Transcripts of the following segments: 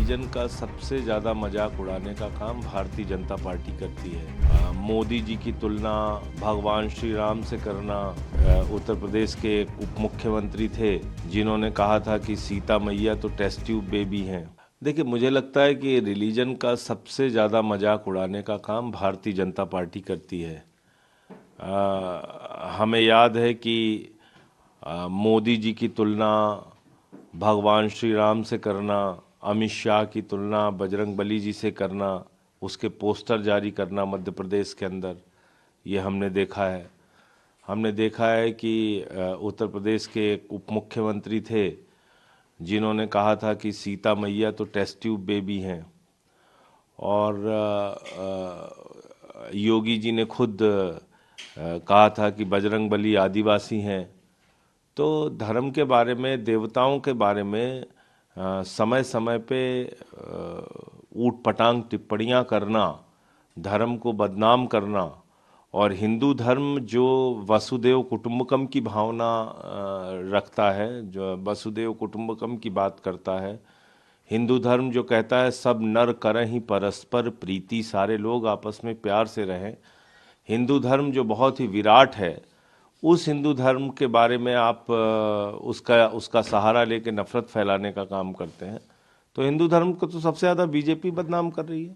Religion का सबसे ज़्यादा मजाक उड़ाने का काम भारतीय जनता पार्टी करती है। मोदी जी की तुलना भगवान श्री राम से करना, उत्तर प्रदेश के उप मुख्यमंत्री थे जिन्होंने कहा था कि सीता मैया तो टेस्ट ट्यूब बेबी हैं। देखिए, मुझे लगता है कि रिलीजन का सबसे ज़्यादा मजाक उड़ाने का काम भारतीय जनता पार्टी करती है। हमें याद है कि मोदी जी की तुलना भगवान श्री राम से करना, अमित शाह की तुलना बजरंगबली जी से करना, उसके पोस्टर जारी करना मध्य प्रदेश के अंदर, ये हमने देखा है। हमने देखा है कि उत्तर प्रदेश के एक उप मुख्यमंत्री थे जिन्होंने कहा था कि सीता मैया तो टेस्ट ट्यूब बेबी हैं, और योगी जी ने खुद कहा था कि बजरंगबली आदिवासी हैं। तो धर्म के बारे में, देवताओं के बारे में समय समय पे ऊट पटांग टिप्पणियां करना, धर्म को बदनाम करना, और हिंदू धर्म जो वसुदेव कुटुंबकम की भावना रखता है, जो वसुदेव कुटुंबकम की बात करता है, हिंदू धर्म जो कहता है सब नर करहिं परस्पर प्रीति, सारे लोग आपस में प्यार से रहें, हिंदू धर्म जो बहुत ही विराट है, उस हिंदू धर्म के बारे में आप उसका सहारा लेके नफरत फैलाने का काम करते हैं। तो हिंदू धर्म को तो सबसे ज़्यादा बीजेपी बदनाम कर रही है।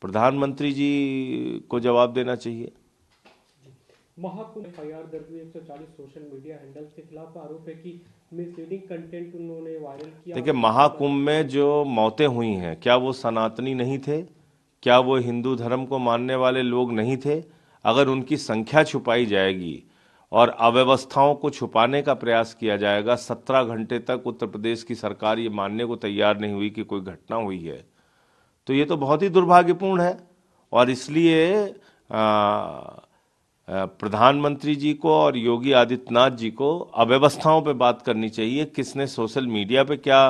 प्रधानमंत्री जी को जवाब देना चाहिए। महाकुंभ एफआईआर दर्ज हुई 140 सोशल मीडिया हैंडल्स के खिलाफ आरोप है कि मिसलीडिंग कंटेंट उन्होंने वायरल किया। देखिए, महाकुंभ में जो मौतें हुई हैं, क्या वो सनातनी नहीं थे? क्या वो हिंदू धर्म को मानने वाले लोग नहीं थे? अगर उनकी संख्या छुपाई जाएगी और अव्यवस्थाओं को छुपाने का प्रयास किया जाएगा, 17 घंटे तक उत्तर प्रदेश की सरकार ये मानने को तैयार नहीं हुई कि कोई घटना हुई है, तो ये तो बहुत ही दुर्भाग्यपूर्ण है। और इसलिए प्रधानमंत्री जी को और योगी आदित्यनाथ जी को अव्यवस्थाओं पे बात करनी चाहिए। किसने सोशल मीडिया पे क्या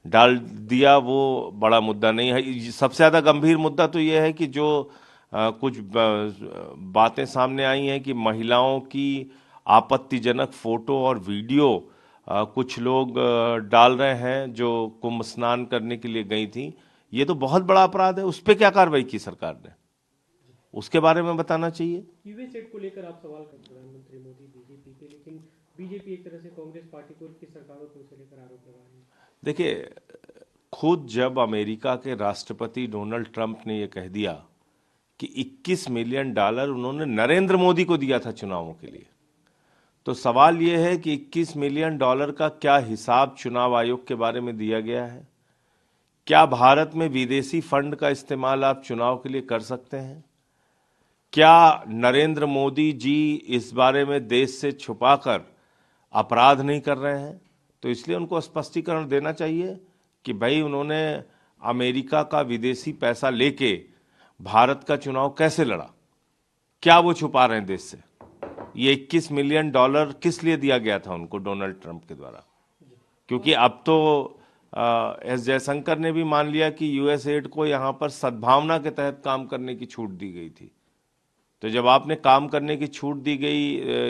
डाल दिया वो बड़ा मुद्दा नहीं है। सबसे ज़्यादा गंभीर मुद्दा तो ये है कि जो कुछ बातें सामने आई हैं कि महिलाओं की आपत्तिजनक फोटो और वीडियो कुछ लोग डाल रहे हैं जो कुंभ स्नान करने के लिए गई थी। ये तो बहुत बड़ा अपराध है। उस पर क्या कार्रवाई की सरकार ने, उसके बारे में बताना चाहिए। यूएस एड को लेकर आप सवाल कर प्रधानमंत्री मोदी बीजेपी पे, लेकिन बीजेपी एक तरह से कांग्रेस पार्टी को उनकी सरकारों पर उसे लेकर आरोप लगा रही है। देखिए, खुद जब अमेरिका के राष्ट्रपति डोनाल्ड ट्रंप ने यह कह दिया कि $21 मिलियन उन्होंने नरेंद्र मोदी को दिया था चुनावों के लिए, तो सवाल यह है कि $21 मिलियन का क्या हिसाब चुनाव आयोग के बारे में दिया गया है? क्या भारत में विदेशी फंड का इस्तेमाल आप चुनाव के लिए कर सकते हैं? क्या नरेंद्र मोदी जी इस बारे में देश से छुपाकर अपराध नहीं कर रहे हैं? तो इसलिए उनको स्पष्टीकरण देना चाहिए कि भाई उन्होंने अमेरिका का विदेशी पैसा लेके भारत का चुनाव कैसे लड़ा, क्या वो छुपा रहे हैं देश से? ये $21 मिलियन किस लिए दिया गया था उनको डोनाल्ड ट्रंप के द्वारा? क्योंकि अब तो एस जयशंकर ने भी मान लिया कि यूएस एड को यहाँ पर सद्भावना के तहत काम करने की छूट दी गई थी। तो जब आपने काम करने की छूट दी गई,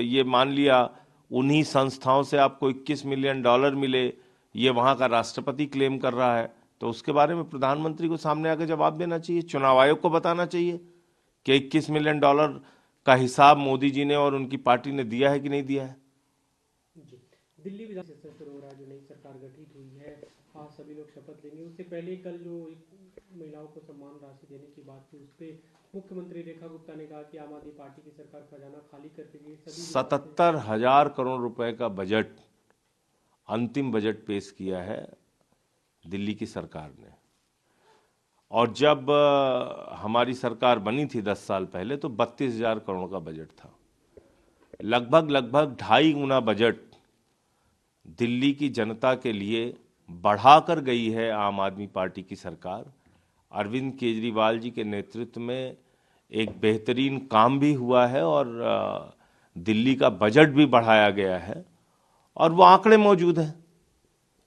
ये मान लिया उन्हीं संस्थाओं से आपको $21 मिलियन मिले, ये वहाँ का राष्ट्रपति क्लेम कर रहा है, तो उसके बारे में प्रधानमंत्री को सामने आकर जवाब देना चाहिए। चुनाव आयोग को बताना चाहिए कि $21 मिलियन का हिसाब मोदी जी ने और उनकी पार्टी ने दिया है कि नहीं दिया है। दिल्ली विधानसभा शुरू हो रहा है, जो नई सरकार गठित हुई है, आज सभी लोग शपथ लेंगे। उससे पहले कल जो महिलाओं को सम्मान राशि देने की बात थी, उस पर मुख्यमंत्री रेखा गुप्ता ने कहा कि आम आदमी पार्टी की सरकार खजाना खाली करके गई। 77,000 करोड़ रुपए का बजट, अंतिम बजट पेश किया है दिल्ली की सरकार ने। और जब हमारी सरकार बनी थी 10 साल पहले, तो 32,000 करोड़ का बजट था। लगभग 2.5 गुना बजट दिल्ली की जनता के लिए बढ़ाकर गई है आम आदमी पार्टी की सरकार। अरविंद केजरीवाल जी के नेतृत्व में एक बेहतरीन काम भी हुआ है और दिल्ली का बजट भी बढ़ाया गया है, और वो आंकड़े मौजूद हैं।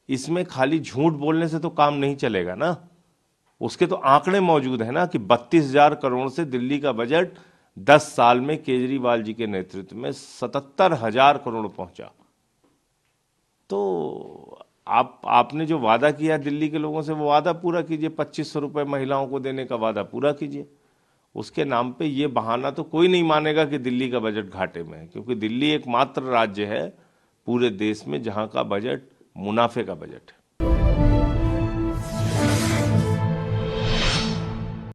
इसमें खाली झूठ बोलने से तो काम नहीं चलेगा ना, उसके तो आंकड़े मौजूद है ना कि 32,000 करोड़ से दिल्ली का बजट 10 साल में केजरीवाल जी के नेतृत्व में 77,000 करोड़ पहुंचा। तो आपने जो वादा किया दिल्ली के लोगों से, वो वादा पूरा कीजिए। 2500 रुपये महिलाओं को देने का वादा पूरा कीजिए। उसके नाम पे ये बहाना तो कोई नहीं मानेगा कि दिल्ली का बजट घाटे में है, क्योंकि दिल्ली एकमात्र राज्य है पूरे देश में जहां का बजट मुनाफे का बजट है।